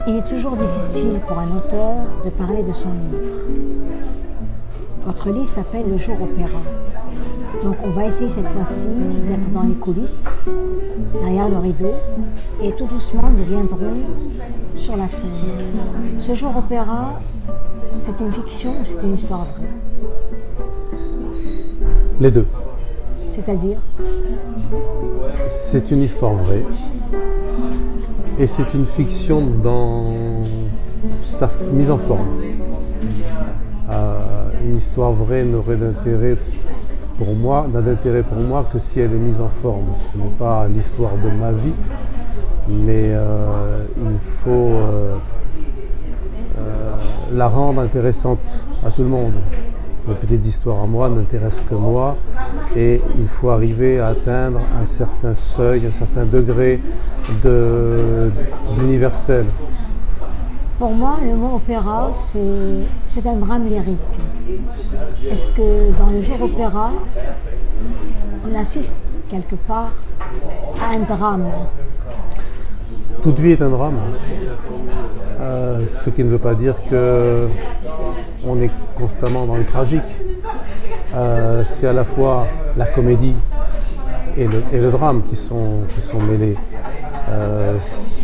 Il est toujours difficile pour un auteur de parler de son livre. Votre livre s'appelle Le Jour Opéra. Donc on va essayer cette fois-ci d'être dans les coulisses, derrière le rideau, et tout doucement nous viendrons sur la scène. Ce Jour Opéra, c'est une fiction ou c'est une histoire vraie? Les deux. C'est-à-dire? C'est une histoire vraie et c'est une fiction dans sa mise en forme. Une histoire vraie n'aurait d'intérêt pour moi, n'a d'intérêt pour moi que si elle est mise en forme. Ce n'est pas l'histoire de ma vie, mais il faut la rendre intéressante à tout le monde. Mes petites histoires à moi n'intéressent que moi et il faut arriver à atteindre un certain seuil, un certain degré d'universel. Pour moi, le mot opéra, c'est un drame lyrique. Est-ce que dans le Jour Opéra, on assiste quelque part à un drame? Toute vie est un drame, ce qui ne veut pas dire qu'on est constamment dans le tragique. C'est à la fois la comédie et le drame qui sont mêlés.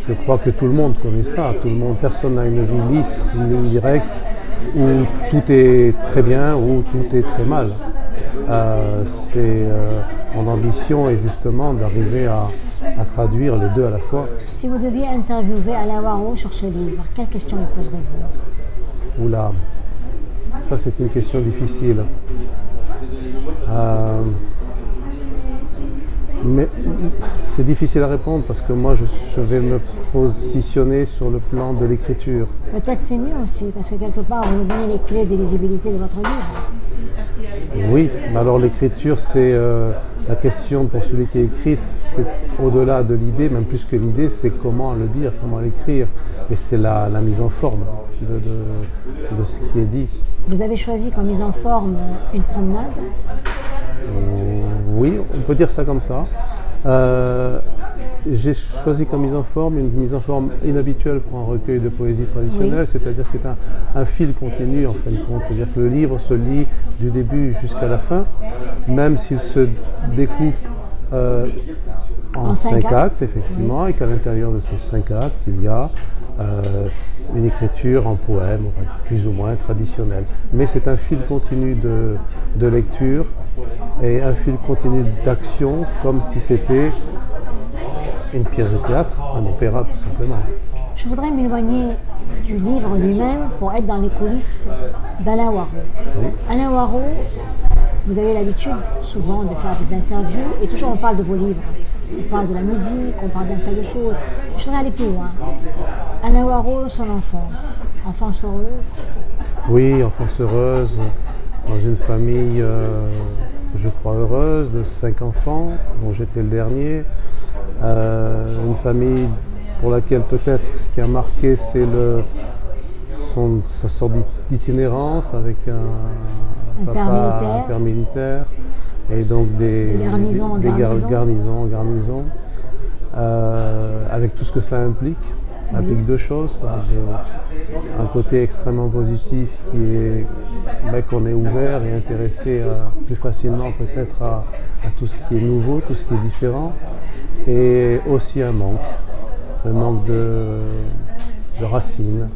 Je crois que tout le monde connaît ça, personne n'a une vie lisse, une ligne directe, où tout est très bien ou tout est très mal. Mon ambition est justement d'arriver à traduire les deux à la fois. Si vous deviez interviewer Alain Warraud sur ce livre, quelle question lui poserez-vous? Oula, ça c'est une question difficile. Mais c'est difficile à répondre parce que moi je vais me positionner sur le plan de l'écriture. Peut-être c'est mieux aussi, parce que quelque part vous nous donnez les clés de lisibilité de votre livre. Oui, mais alors l'écriture c'est la question pour celui qui écrit, c'est au-delà de l'idée, même plus que l'idée, c'est comment le dire, comment l'écrire. Et c'est la mise en forme de ce qui est dit. Vous avez choisi comme mise en forme une promenade? Oui, on peut dire ça comme ça. J'ai choisi comme mise en forme une mise en forme inhabituelle pour un recueil de poésie traditionnelle, oui. C'est-à-dire que c'est un fil continu en fin de compte. C'est-à-dire que le livre se lit du début jusqu'à la fin, même s'il se découpe en 5 actes, effectivement, oui. Et qu'à l'intérieur de ces 5 actes, il y a une écriture en poème, plus ou moins traditionnelle. Mais c'est un fil continu de lecture et un fil continu d'action, comme si c'était une pièce de théâtre, un opéra tout simplement. Je voudrais m'éloigner du livre lui-même pour être dans les coulisses d'Alain Warraud. Oui. Alain Warraud, vous avez l'habitude souvent de faire des interviews et toujours on parle de vos livres. On parle de la musique, on parle d'un tas de choses. Je voudrais aller plus loin. Alain Warraud, son enfance. Enfance heureuse? Oui, enfance heureuse, dans une famille, je crois, heureuse, de 5 enfants, dont j'étais le dernier. Une famille pour laquelle peut-être ce qui a marqué, c'est sa sorte d'itinérance avec un père militaire. Et donc des garnisons, avec tout ce que ça implique. Ça implique deux choses. Ça a un côté extrêmement positif qui est qu'on est ouvert et intéressé plus facilement peut-être à tout ce qui est nouveau, tout ce qui est différent. Et aussi un manque de racines.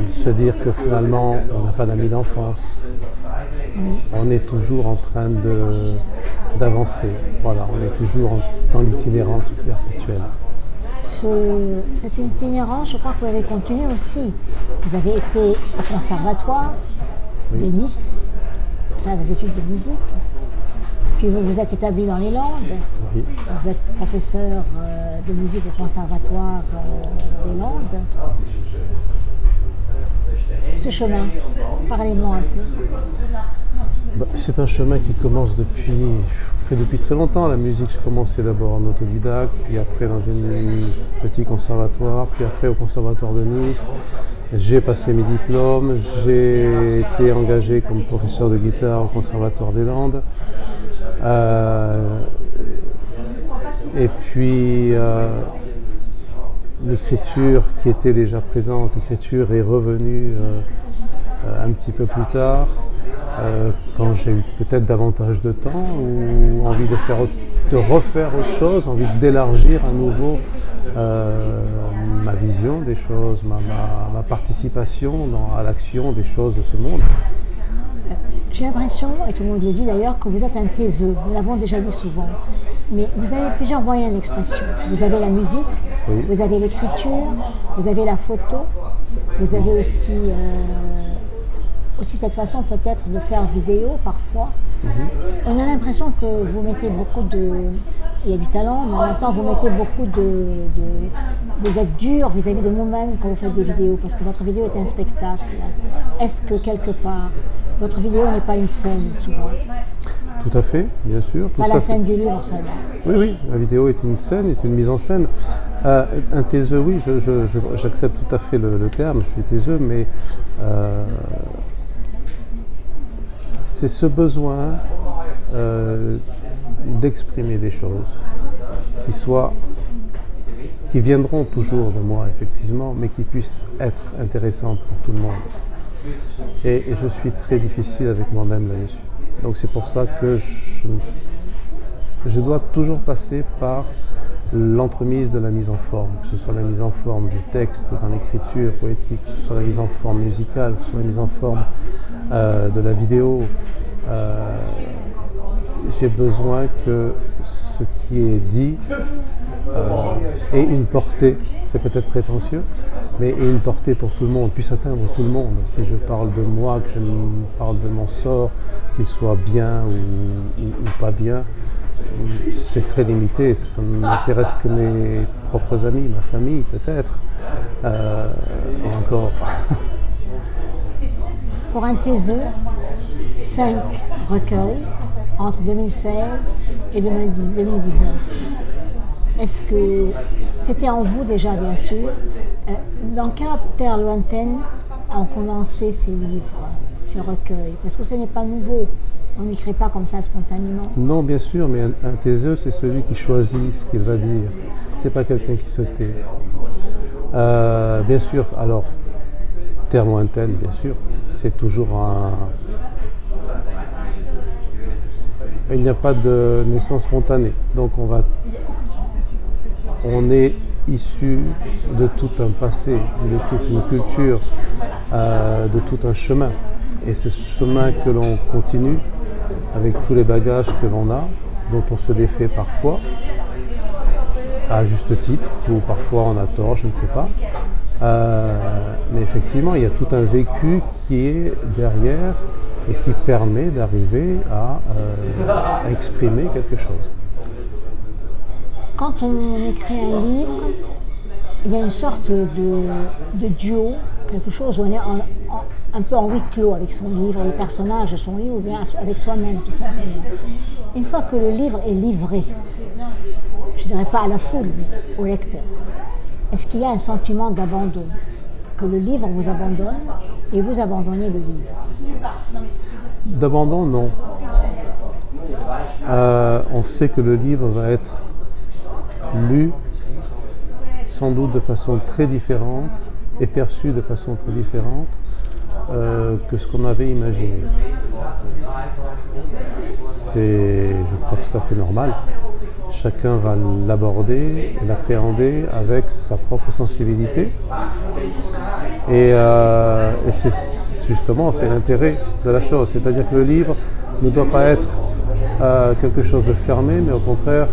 Se dire que finalement on n'a pas d'amis d'enfance. On est toujours en train d'avancer. Voilà, on est toujours dans l'itinérance perpétuelle. Cette itinérance, je crois que vous avez continué aussi. Vous avez été au conservatoire de Nice, faire des études de musique. Puis vous vous êtes établi dans les Landes. Oui. Vous êtes professeur de musique au conservatoire des Landes. Ce chemin, parlez-moi un peu. C'est un chemin qui commence depuis très longtemps. La musique, j'ai commencé d'abord en autodidacte, puis après dans un petit conservatoire, puis après au conservatoire de Nice. J'ai passé mes diplômes, j'ai été engagé comme professeur de guitare au conservatoire des Landes. Et puis l'écriture qui était déjà présente, l'écriture est revenue un petit peu plus tard, quand j'ai eu peut-être davantage de temps ou envie de refaire autre chose, envie d'élargir à nouveau ma vision des choses, ma participation à l'action des choses de ce monde. J'ai l'impression, et tout le monde le dit d'ailleurs, que vous êtes un taiseux. Nous l'avons déjà dit souvent. Mais vous avez plusieurs moyens d'expression. Vous avez la musique, oui. Vous avez l'écriture, vous avez la photo, vous avez aussi cette façon peut-être de faire vidéo parfois. On a l'impression que vous mettez beaucoup de... Il y a du talent, mais en même temps vous mettez beaucoup vous êtes dur vis-à-vis de vous-même quand vous faites des vidéos, parce que votre vidéo est un spectacle. Est-ce que quelque part, votre vidéo n'est pas une scène souvent? Tout à fait, bien sûr. Pas la scène du livre seulement. Oui, oui, la vidéo est une scène, est une mise en scène. Un taiseux, oui, j'accepte tout à fait le terme, je suis taiseux, mais c'est ce besoin d'exprimer des choses qui viendront toujours de moi, effectivement, mais qui puissent être intéressantes pour tout le monde. Et je suis très difficile avec moi-même là-dessus. Donc c'est pour ça que je dois toujours passer par l'entremise de la mise en forme, que ce soit la mise en forme du texte dans l'écriture poétique, que ce soit la mise en forme musicale, que ce soit la mise en forme de la vidéo. J'ai besoin que ce qui est dit ait une portée, c'est peut-être prétentieux, mais ait une portée pour tout le monde, puisse atteindre tout le monde. Si je parle de moi, que je parle de mon sort, qu'il soit bien ou pas bien, c'est très limité, ça ne m'intéresse que mes propres amis, ma famille peut-être, et encore. Pour un taiseux, 5 recueils entre 2016 et 2019. Est-ce que c'était en vous déjà, bien sûr? Dans quelle terre lointaine ont commencé ces livres, ces recueils? Parce que ce n'est pas nouveau. On n'écrit pas comme ça spontanément. Non, bien sûr, mais un taiseux, c'est celui qui choisit ce qu'il va dire. C'est pas quelqu'un qui se tait. Bien sûr, alors, terre lointaine, bien sûr, c'est toujours il n'y a pas de naissance spontanée. Donc on est issu de tout un passé, de toute une culture, de tout un chemin. Et c'est ce chemin que l'on continue avec tous les bagages que l'on a, dont on se défait parfois, à juste titre, ou parfois on a tort, je ne sais pas. Mais effectivement, il y a tout un vécu qui est derrière et qui permet d'arriver à exprimer quelque chose. Quand on écrit un livre, il y a une sorte de duo, quelque chose où on est un peu en huis clos avec son livre, les personnages sont lui ou bien avec soi-même tout simplement. Une fois que le livre est livré, je ne dirais pas à la foule, mais au lecteur, est-ce qu'il y a un sentiment d'abandon? Que le livre vous abandonne et vous abandonnez le livre? D'abandon, non. On sait que le livre va être lu sans doute de façon très différente et perçu de façon très différente que ce qu'on avait imaginé. C'est, je crois, tout à fait normal. Chacun va l'aborder et l'appréhender avec sa propre sensibilité. Et c'est justement, c'est l'intérêt de la chose. C'est-à-dire que le livre ne doit pas être quelque chose de fermé, mais au contraire,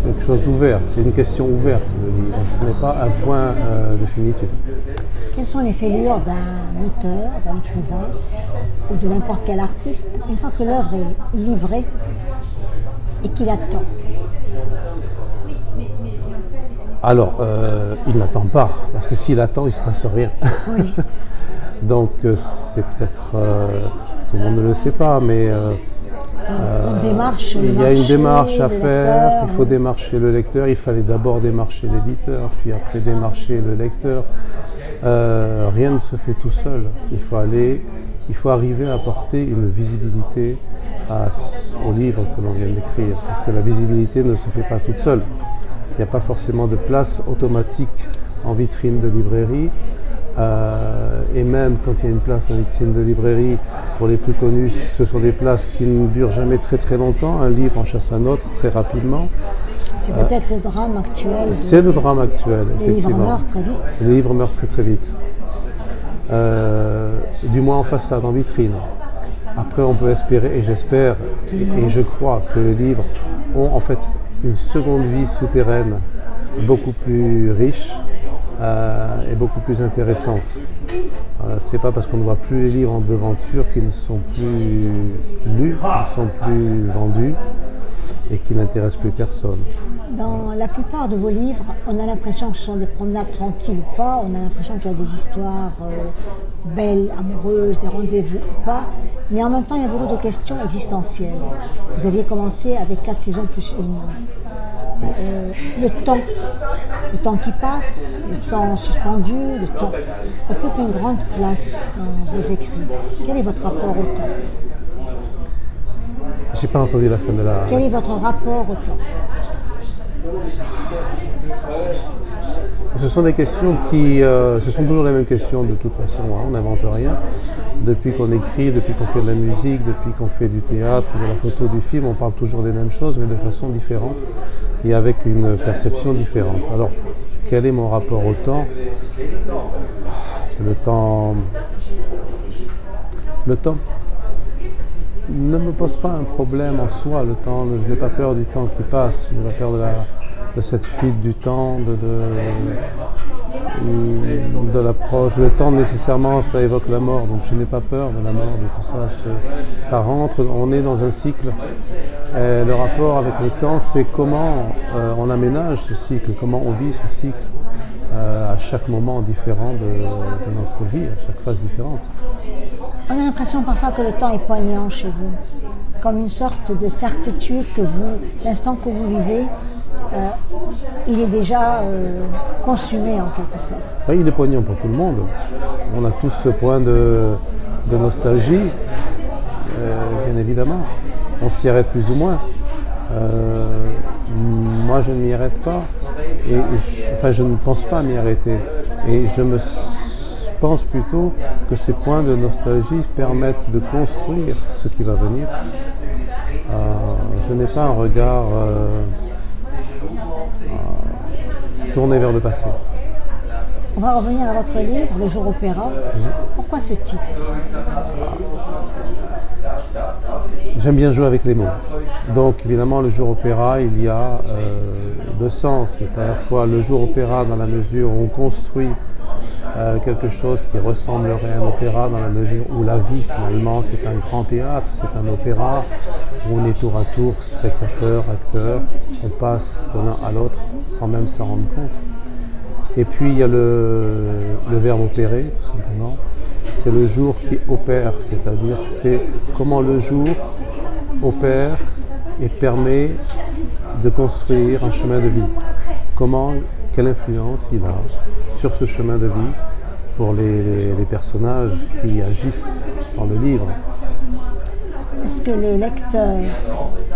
quelque chose d'ouvert. C'est une question ouverte, le livre. Ce n'est pas un point de finitude. Quelles sont les fêlures d'un auteur, d'un écrivain ou de n'importe quel artiste une fois que l'œuvre est livrée et qu'il attend? Alors, il n'attend pas, parce que s'il attend, il ne se passe rien. Oui. Donc, c'est peut-être, tout le monde ne le sait pas, mais il y a une démarche à faire, il faut démarcher le lecteur, il fallait d'abord démarcher l'éditeur, puis après démarcher le lecteur. Rien ne se fait tout seul, il faut arriver à apporter une visibilité au livre que l'on vient d'écrire, parce que la visibilité ne se fait pas toute seule. Il n'y a pas forcément de place automatique en vitrine de librairie. Et même quand il y a une place en vitrine de librairie, pour les plus connus, ce sont des places qui ne durent jamais très très longtemps. Un livre en chasse un autre très rapidement. C'est peut-être le drame actuel. C'est le drame actuel, effectivement. Les livres meurent très vite. Les livres meurent très très vite. Du moins en façade, en vitrine. Après, on peut espérer, et j'espère, et je crois que les livres ont en fait une seconde vie souterraine beaucoup plus riche et beaucoup plus intéressante. C'est pas parce qu'on ne voit plus les livres en devanture qu'ils ne sont plus lus, qu'ils ne sont plus vendus et qui n'intéressent plus personne. Dans la plupart de vos livres, on a l'impression que ce sont des promenades tranquilles ou pas, on a l'impression qu'il y a des histoires belles, amoureuses, des rendez-vous ou pas, mais en même temps il y a beaucoup de questions existentielles. Vous aviez commencé avec 4 saisons plus une. Le temps qui passe, le temps suspendu, le temps occupe une grande place dans vos écrits. Quel est votre rapport au temps? J'ai pas entendu la fin de la... Quel est votre rapport au temps? Ce sont des questions qui... ce sont toujours les mêmes questions de toute façon, hein, on n'invente rien. Depuis qu'on écrit, depuis qu'on fait de la musique, depuis qu'on fait du théâtre, de la photo, du film, on parle toujours des mêmes choses, mais de façon différente et avec une perception différente. Alors, quel est mon rapport au temps? Le temps ne me pose pas un problème en soi. Le temps, je n'ai pas peur du temps qui passe, je n'ai pas peur de cette fuite du temps, de l'approche. Le temps, nécessairement, ça évoque la mort, donc je n'ai pas peur de la mort, de tout ça. Ça rentre, on est dans un cycle. Et le rapport avec le temps, c'est comment on aménage ce cycle, comment on vit ce cycle à chaque moment différent de notre vie, à chaque phase différente. On a l'impression parfois que le temps est poignant chez vous, comme une sorte de certitude que l'instant que vous vivez, il est déjà consumé en quelque sorte. Oui, il est poignant pour tout le monde. On a tous ce point de nostalgie, bien évidemment. On s'y arrête plus ou moins. Moi, je ne m'y arrête pas. Je ne pense pas m'y arrêter. Et je pense plutôt que ces points de nostalgie permettent de construire ce qui va venir. Je n'ai pas un regard tourné vers le passé. On va revenir à votre livre, Le Jour Opéra. Pourquoi ce titre? J'aime bien jouer avec les mots. Donc évidemment, le jour opéra, il y a deux sens. C'est à la fois le jour opéra dans la mesure où on construit quelque chose qui ressemblerait à un opéra, dans la mesure où la vie finalement c'est un grand théâtre, c'est un opéra, où on est tour à tour spectateur, acteur, on passe de l'un à l'autre sans même s'en rendre compte. Et puis il y a le verbe opérer, tout simplement. C'est le jour qui opère, c'est-à-dire c'est comment le jour opère et permet de construire un chemin de vie. Quelle influence il a sur ce chemin de vie pour les personnages qui agissent dans le livre. Est-ce que le lecteur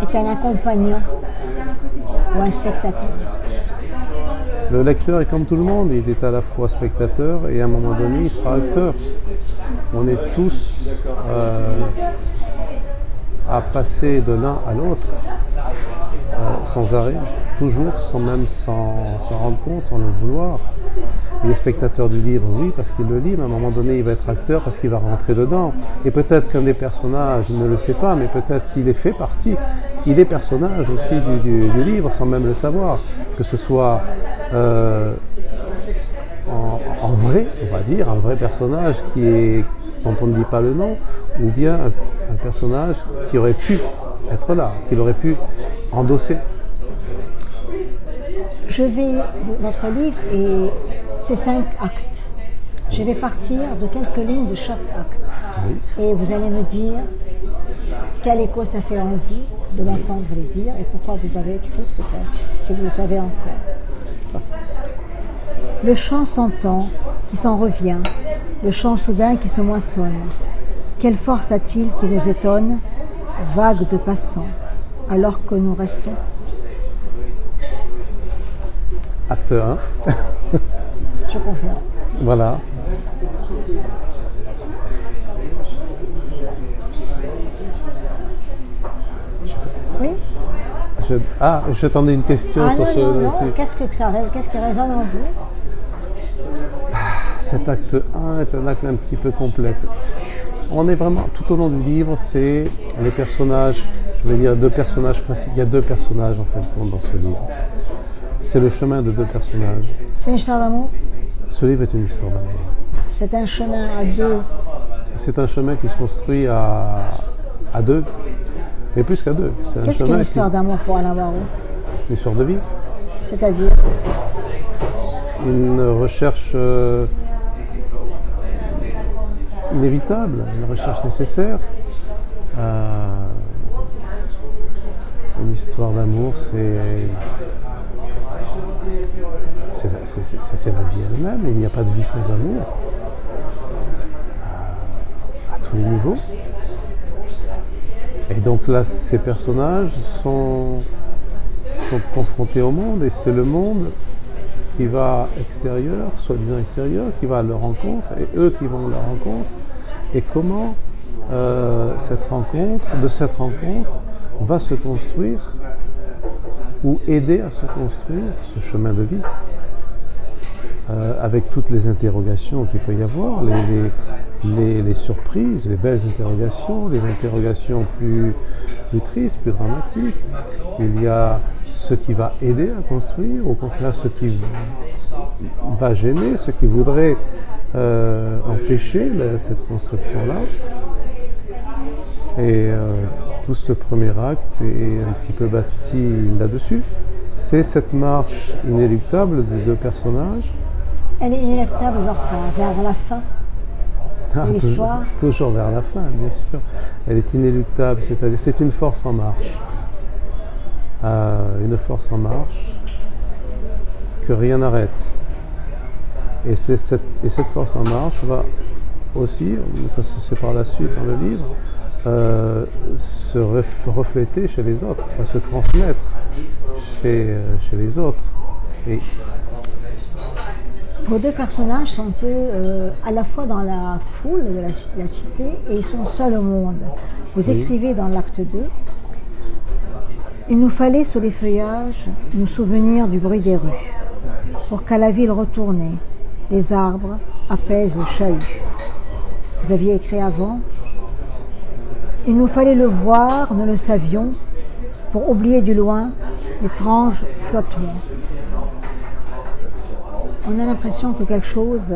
est un accompagnant ou un spectateur? Le lecteur est comme tout le monde, il est à la fois spectateur et à un moment donné il sera acteur. On est tous à passer de l'un à l'autre sans arrêt, toujours, sans même s'en rendre compte, sans le vouloir. Il est spectateur du livre, oui, parce qu'il le lit, mais à un moment donné il va être acteur parce qu'il va rentrer dedans. Et peut-être qu'un des personnages ne le sait pas, mais peut-être qu'il est fait partie. Il est personnage aussi du livre sans même le savoir, que ce soit en vrai, on va dire, un vrai personnage dont on ne dit pas le nom, ou bien un personnage qui aurait pu être là, qu'il aurait pu endosser. Votre livre et ses 5 actes. Je vais partir de quelques lignes de chaque acte. Oui. Et vous allez me dire quel écho ça fait en vous de m'entendre les dire et pourquoi vous avez écrit peut-être, si vous le savez encore. Le chant s'entend, qui s'en revient, le chant soudain qui se moissonne. Quelle force a-t-il qui nous étonne, vague de passants, alors que nous restons? Acte 1. Je confirme. Voilà. Oui? J'attendais une question sur ce non. Qu'est-ce qui résonne en vous? Cet acte 1 est un acte un petit peu complexe. On est vraiment, tout au long du livre, c'est les personnages, je vais dire deux personnages principaux. Il y a deux personnages en fin de compte dans ce livre. C'est le chemin de deux personnages. C'est une histoire d'amour? Ce livre est une histoire d'amour. C'est un chemin à deux? C'est un chemin qui se construit à deux, mais plus qu'à deux. Qu'est-ce qu'une histoire d'amour pour Alain Barraud? Une histoire de vie. C'est-à-dire? Une recherche inévitable, une recherche nécessaire. Une histoire d'amour, c'est la vie elle-même. Il n'y a pas de vie sans amour. À tous les niveaux. Et donc là, ces personnages sont confrontés au monde, et c'est le monde qui va extérieur, soi-disant extérieur, qui va à leur rencontre, et eux qui vont à leur rencontre, et comment de cette rencontre va se construire, ou aider à se construire ce chemin de vie, avec toutes les interrogations qu'il peut y avoir, les surprises, les belles interrogations, les interrogations plus tristes, plus dramatiques. Il y a ce qui va aider à construire, au contraire ce qui va gêner, ce qui voudrait empêcher cette construction-là. Et tout ce premier acte est un petit peu bâti là-dessus. C'est cette marche inéluctable des deux personnages. Elle est inéluctable vers la fin de l'histoire. Toujours vers la fin, bien sûr. Elle est inéluctable, c'est-à-dire c'est une force en marche. Une force en marche que rien n'arrête. Et cette force en marche va aussi, ça c'est par la suite dans le livre, se refléter chez les autres, va se transmettre chez les autres. Et vos deux personnages sont un peu à la fois dans la foule de la cité, et ils sont seuls au monde. Vous écrivez dans l'acte 2: il nous fallait sous les feuillages nous souvenir du bruit des rues, pour qu'à la ville retournée, les arbres apaisent le chahut. Vous aviez écrit avant: il nous fallait le voir, nous le savions, pour oublier du loin l'étrange flottement. On a l'impression que quelque chose,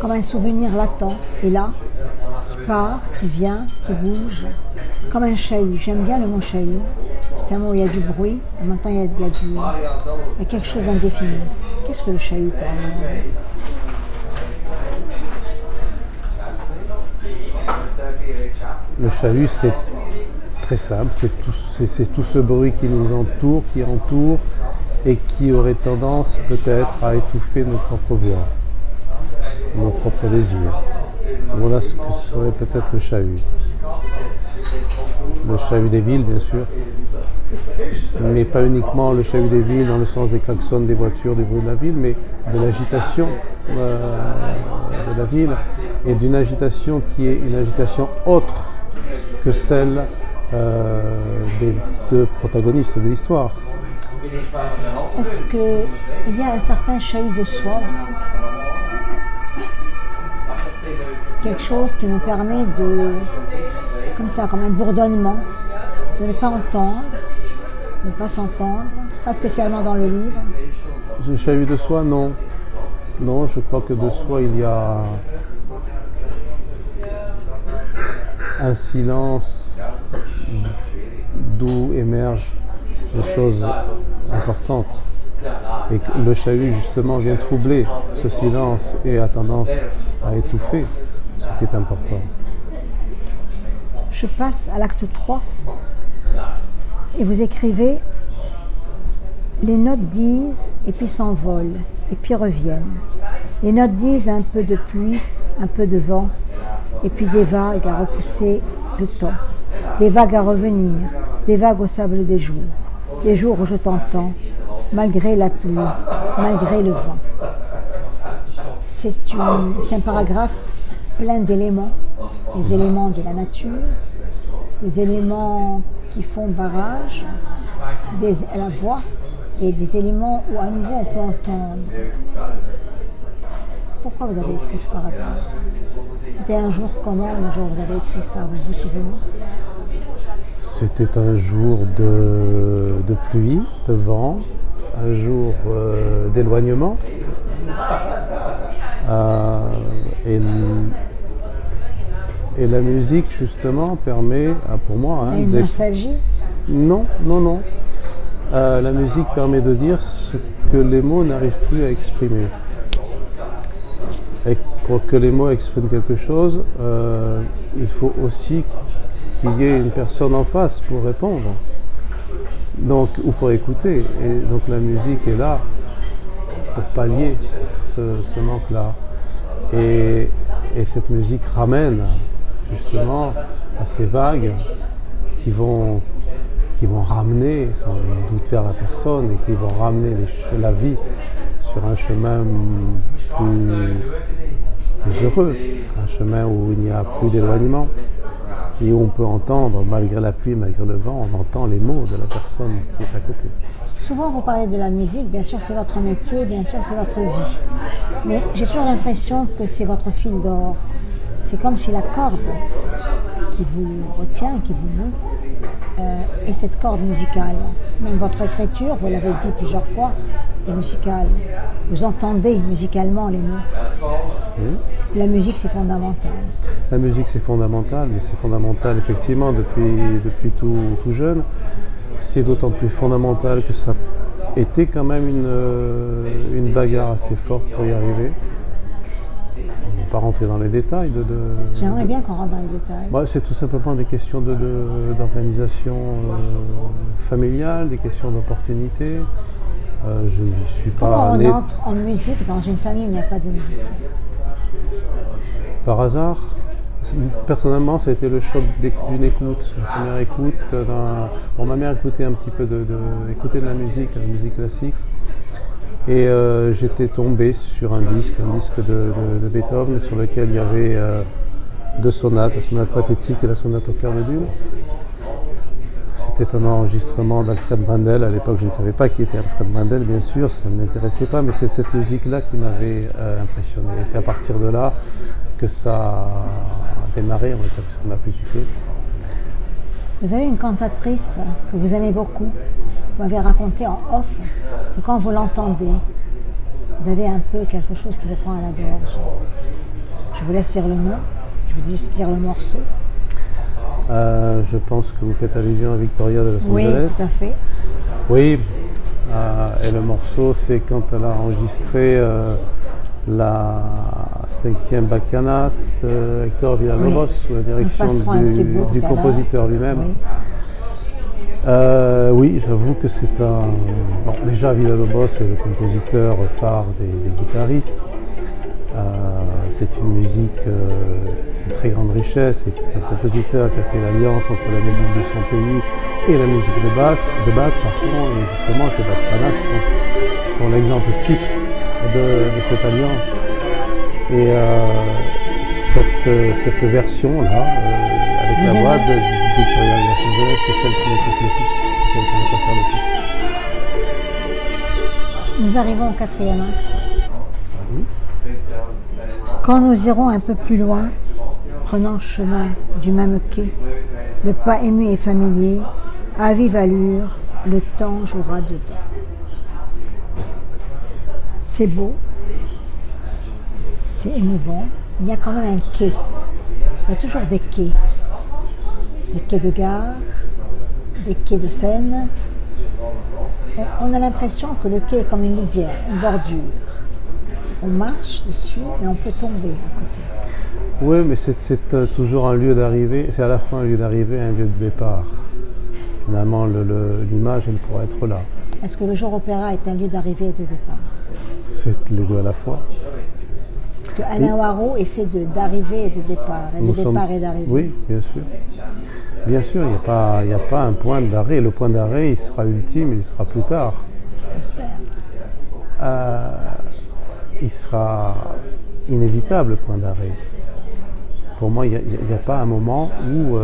comme un souvenir latent, est là, qui part, qui vient, qui bouge, comme un chahut. J'aime bien le mot chahut. C'est un mot où il y a du bruit, en même temps il y a quelque chose d'indéfini. Qu'est-ce que le chahut pour vous? Le chahut, c'est très simple, c'est tout ce bruit qui nous entoure, qui entoure, et qui aurait tendance peut-être à étouffer nos propres voix, nos propres désirs. Voilà ce que serait peut-être le chahut. Le chahut des villes, bien sûr, mais pas uniquement le chahut des villes dans le sens des klaxons, des voitures, des bruits de la ville, mais de l'agitation de la ville, et d'une agitation qui est une agitation autre que celle des deux protagonistes de l'histoire. Est-ce qu'il y a un certain chahut de soi aussi? Quelque chose qui nous permet de, comme ça, comme un bourdonnement, de ne pas entendre, de ne pas s'entendre, pas spécialement dans le livre? Le chahut de soi, non. Non, je crois que de soi, il y a un silence d'où émergent des choses importantes. Et le chahut, justement, vient troubler ce silence et a tendance à étouffer ce qui est important. Je passe à l'acte 3 et vous écrivez: les notes disent et puis s'envolent et puis reviennent. Les notes disent un peu de pluie, un peu de vent, et puis des vagues à repousser le temps, des vagues à revenir, des vagues au sable des jours où je t'entends, malgré la pluie, malgré le vent. C'est un paragraphe plein d'éléments, les éléments de la nature, les éléments qui font barrage à la voix et des éléments où à nouveau on peut entendre. Pourquoi vous avez écrit ce paragraphe? C'était un jour comment, le jour où vous avez écrit ça, vous vous souvenez? C'était un jour de pluie, de vent, un jour d'éloignement. Et la musique, justement, permet, pour moi... Une nostalgie? Non, non, non. La musique permet de dire ce que les mots n'arrivent plus à exprimer. Et pour que les mots expriment quelque chose, il faut aussi qu'il y ait une personne en face pour répondre, donc, ou pour écouter. Et donc la musique est là pour pallier ce manque-là. Et cette musique ramène justement à ces vagues qui vont ramener sans doute vers la personne et qui vont ramener la vie sur un chemin plus heureux, un chemin où il n'y a plus d'éloignement et où on peut entendre, malgré la pluie, malgré le vent, on entend les mots de la personne qui est à côté. Souvent vous parlez de la musique, bien sûr c'est votre métier, bien sûr c'est votre vie, mais j'ai toujours l'impression que c'est votre fil d'or. C'est comme si la corde qui vous retient, qui vous meut, est cette corde musicale. Même votre écriture, vous l'avez dit plusieurs fois, est musicale. Vous entendez musicalement les mots. Oui. La musique, c'est fondamental. La musique, c'est fondamental, mais c'est fondamental effectivement depuis tout jeune. C'est d'autant plus fondamental que ça était quand même une bagarre assez forte pour y arriver. On ne va pas rentrer dans les détails. J'aimerais bien qu'on rentre dans les détails. Bah, c'est tout simplement des questions d'organisation familiale, des questions d'opportunité. Je ne suis pas... Comment on entre en musique dans une famille où il n'y a pas de musicien? Par hasard. Personnellement, ça a été le choc d'une écoute, une première écoute. Bon, ma mère écoutait un petit peu écoutait de la musique classique. Et j'étais tombé sur un disque de Beethoven sur lequel il y avait deux sonates, la sonate pathétique et la sonate au clair de lune. C'était un enregistrement d'Alfred Brendel. À l'époque, je ne savais pas qui était Alfred Brendel, bien sûr, ça ne m'intéressait pas, mais c'est cette musique-là qui m'avait impressionné. Et c'est à partir de là que ça a démarré, que ça m'a plus quitté. Vous avez une cantatrice que vous aimez beaucoup. Vous m'avez raconté en off que quand vous l'entendez, vous avez un peu quelque chose qui vous prend à la gorge. Je vous laisse dire le nom, je vous laisse dire le morceau. Je pense que vous faites allusion à Victoria de Los Angeles. Oui, tout à fait. Oui, et le morceau, c'est quand elle a enregistré la 5e Bachianas de Héctor Villalobos, sous la direction du compositeur lui-même. Oui. Oui, j'avoue que c'est un... Bon, déjà, Villalobos est le compositeur phare des guitaristes. C'est une musique d'une très grande richesse. C'est un compositeur qui a fait l'alliance entre la musique de son pays et la musique de Bach. Et justement, ces Bachianas sont l'exemple type de cette alliance. Et cette version-là, avec la voix de Victoria de Los Angeles, c'est celle qui me touche le plus, c'est celle qui me préfère le plus. Nous arrivons au 4e acte. Oui. Quand nous irons un peu plus loin, prenant chemin du même quai, le pas ému et familier, à vive allure, le temps jouera dedans. C'est beau, c'est émouvant, il y a quand même un quai. Il y a toujours des quais de gare, des quais de Seine. On a l'impression que le quai est comme une lisière, une bordure. On marche dessus, mais on peut tomber à côté. Oui, mais c'est toujours un lieu d'arrivée, c'est à la fois un lieu d'arrivée et un lieu de départ. Finalement, l'image, elle pourrait être là. Est-ce que le Jour Opéra est un lieu d'arrivée et de départ? C'est les deux à la fois. Parce que Alain Waro est fait d'arrivée et de départ, et de départ et d'arrivée. Oui, bien sûr. Bien sûr, il n'y a pas un point d'arrêt. Le point d'arrêt, il sera ultime, il sera plus tard. J'espère. Il sera inévitable point d'arrêt. Pour moi, il n'y a pas un moment où,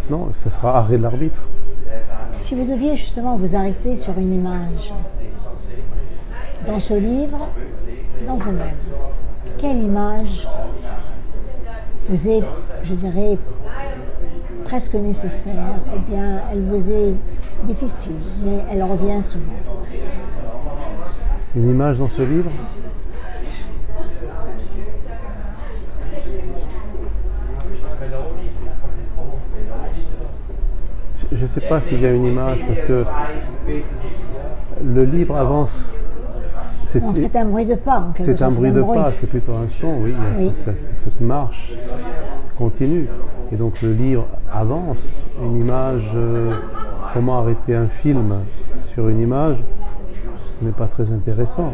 non, ce sera arrêt de l'arbitre. Si vous deviez justement vous arrêter sur une image, dans ce livre, dans vous-même, quelle image vous est, je dirais, presque nécessaire, ou bien elle vous est difficile, mais elle revient souvent? Une image dans ce livre? Je ne sais pas s'il y a une image, parce que le livre avance. Donc c'est un bruit de pas, en quelque sorte. C'est un bruit de pas, c'est plutôt un son, oui. Il y a cette marche continue. Et donc le livre avance. Une image, comment arrêter un film sur une image, ce n'est pas très intéressant.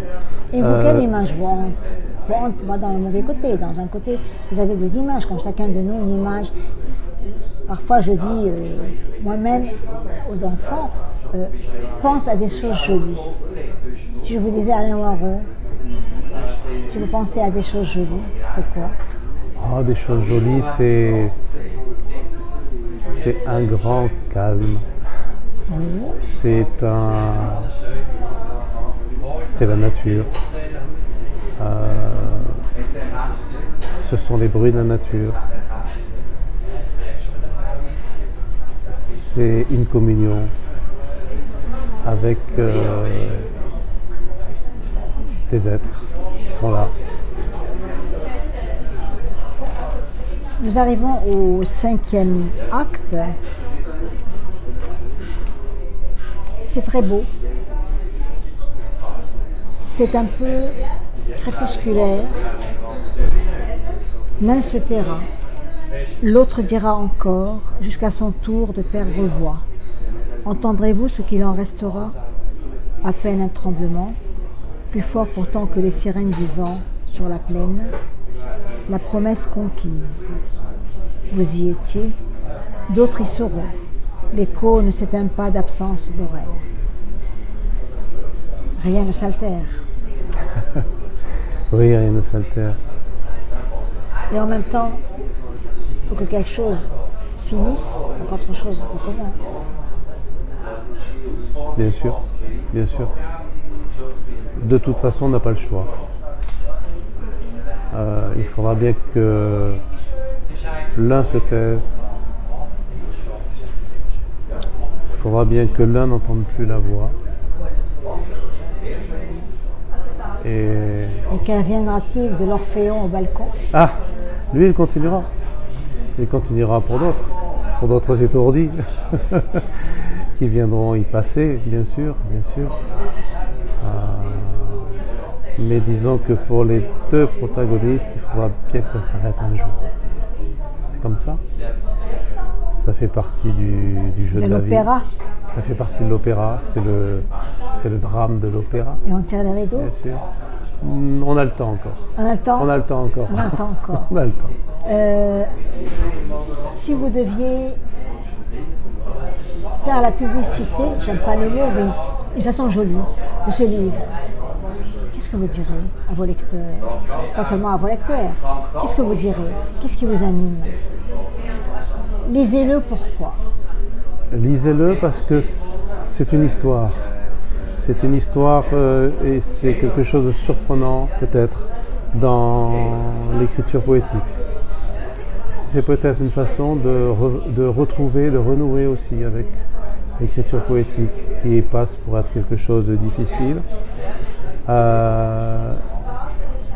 Et vous, quelle image vous hante? Vous hante, moi, dans le mauvais côté. Dans un côté, vous avez des images, comme chacun de nous, une image. Parfois, je dis moi-même aux enfants, pense à des choses jolies. Si je vous disais Alain Warraud, si vous pensez à des choses jolies, c'est quoi? Oh, des choses jolies, c'est un grand calme. Oui. C'est la nature. Ce sont les bruits de la nature. C'est une communion avec des êtres qui sont là. Nous arrivons au 5e acte. C'est très beau. C'est un peu crépusculaire. L'un se taira, l'autre dira encore, jusqu'à son tour de perdre voix. Entendrez-vous ce qu'il en restera? À peine un tremblement, plus fort pourtant que les sirènes du vent sur la plaine, la promesse conquise. Vous y étiez, d'autres y seront. L'écho ne s'éteint pas d'absence d'oreille. Rien ne s'altère. Oui, rien ne s'altère. Et en même temps, il faut que quelque chose finisse pour qu'autre chose recommence. Bien sûr, bien sûr. De toute façon, on n'a pas le choix. Il faudra bien que l'un se taise. Il faudra bien que l'un n'entende plus la voix. Et qu'adviendra-t-il de l'Orphéon au balcon? Ah, lui, il continuera. Il continuera pour d'autres étourdis qui viendront y passer, bien sûr, bien sûr. Mais disons que pour les deux protagonistes, il faudra bien que ça s'arrête un jour. C'est comme ça. Ça fait partie du jeu de la vie. Ça fait partie de l'opéra. C'est le drame de l'opéra. Et on tire les rideaux? Bien sûr. On a le temps encore. On a le temps? On a le temps encore. On a le temps encore. On a le temps. Si vous deviez faire la publicité, j'aime pas le mot, mais d'une façon jolie, de ce livre, qu'est-ce que vous direz à vos lecteurs? Pas seulement à vos lecteurs. Qu'est-ce que vous direz? Qu'est-ce qui vous anime? Lisez-le, pourquoi? Lisez-le parce que c'est une histoire. C'est une histoire et c'est quelque chose de surprenant peut-être dans l'écriture poétique. C'est peut-être une façon de retrouver, de renouer aussi avec l'écriture poétique qui passe pour être quelque chose de difficile.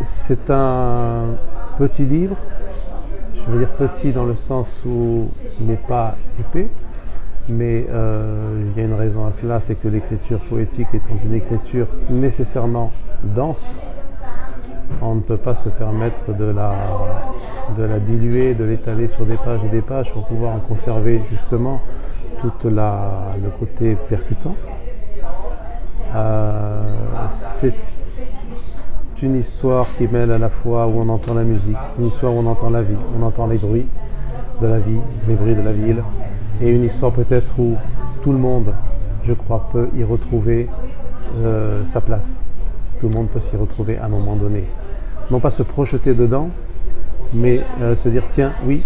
C'est un petit livre, je veux dire petit dans le sens où il n'est pas épais, mais il y a une raison à cela, c'est que l'écriture poétique étant une écriture nécessairement dense, on ne peut pas se permettre de la diluer, de l'étaler sur des pages et des pages pour pouvoir en conserver justement tout le côté percutant. C'est une histoire qui mêle à la fois où on entend la musique, c'est une histoire où on entend la vie, on entend les bruits de la vie, les bruits de la ville, et une histoire peut-être où tout le monde, je crois, peut y retrouver sa place. Tout le monde peut s'y retrouver à un moment donné. non pas se projeter dedans, mais se dire tiens, oui,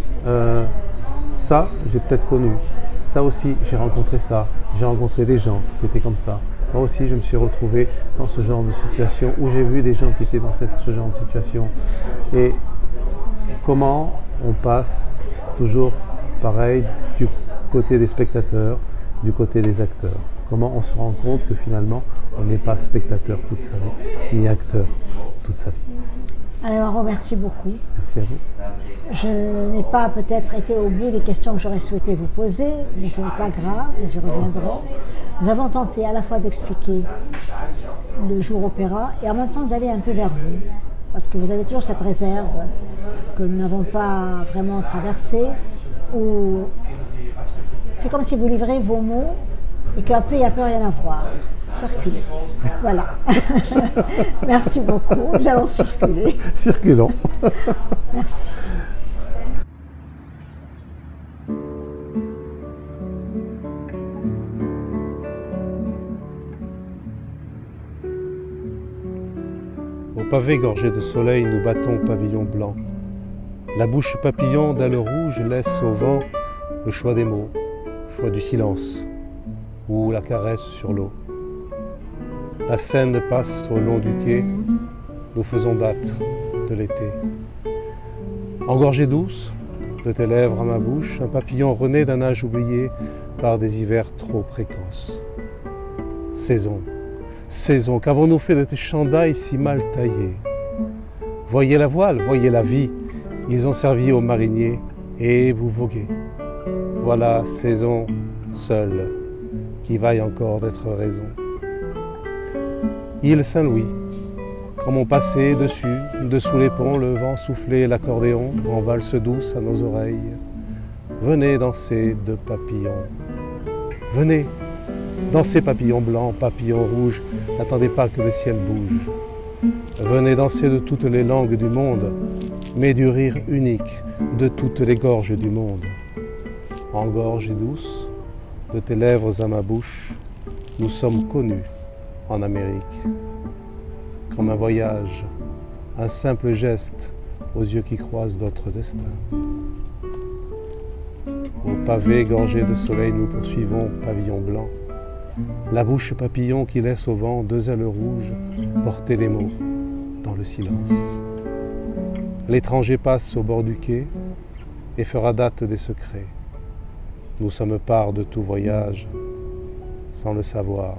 ça j'ai peut-être connu, ça aussi j'ai rencontré ça, j'ai rencontré des gens qui étaient comme ça. Moi aussi je me suis retrouvé dans ce genre de situation, où j'ai vu des gens qui étaient dans ce genre de situation. Et comment on passe toujours pareil du côté des spectateurs, du côté des acteurs. Comment on se rend compte que finalement on n'est pas spectateur toute sa vie, ni acteur toute sa vie. Alors, merci beaucoup. Merci à vous. Je n'ai pas peut-être été au bout des questions que j'aurais souhaité vous poser, mais ce n'est pas grave, j'y reviendrai. Nous avons tenté à la fois d'expliquer le jour opéra et en même temps d'aller un peu vers vous, parce que vous avez toujours cette réserve que nous n'avons pas vraiment traversée, où c'est comme si vous livrez vos mots et qu'après il n'y a plus rien à voir. Circulez. Voilà. Merci beaucoup. Nous allons circuler. Circulons. Merci. Au pavé gorgé de soleil, nous battons pavillon blanc. La bouche papillon d'ailes rouges laisse au vent le choix des mots, choix du silence ou la caresse sur l'eau. La Seine passe au long du quai, nous faisons date de l'été. Engorgée douce, de tes lèvres à ma bouche, un papillon renaît d'un âge oublié par des hivers trop précoces. Saison, saison, qu'avons-nous fait de tes chandails si mal taillés? Voyez la voile, voyez la vie, ils ont servi aux mariniers et vous voguez. Voilà saison seule, qui vaille encore d'être raison. Île Saint-Louis, comme on passait dessus, dessous les ponts, le vent soufflait l'accordéon en valse douce à nos oreilles. Venez danser de papillons. Venez, dansez papillons blancs, papillons rouges, n'attendez pas que le ciel bouge. Venez danser de toutes les langues du monde, mais du rire unique de toutes les gorges du monde. En gorge et douce, de tes lèvres à ma bouche, nous sommes connus en Amérique. Comme un voyage, un simple geste aux yeux qui croisent d'autres destins. Au pavé gorgé de soleil, nous poursuivons pavillon blanc. La bouche papillon qui laisse au vent deux ailes rouges porter les mots dans le silence. L'étranger passe au bord du quai et fera date des secrets. Nous sommes part de tout voyage, sans le savoir.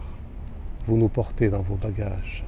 Vous nous portez dans vos bagages.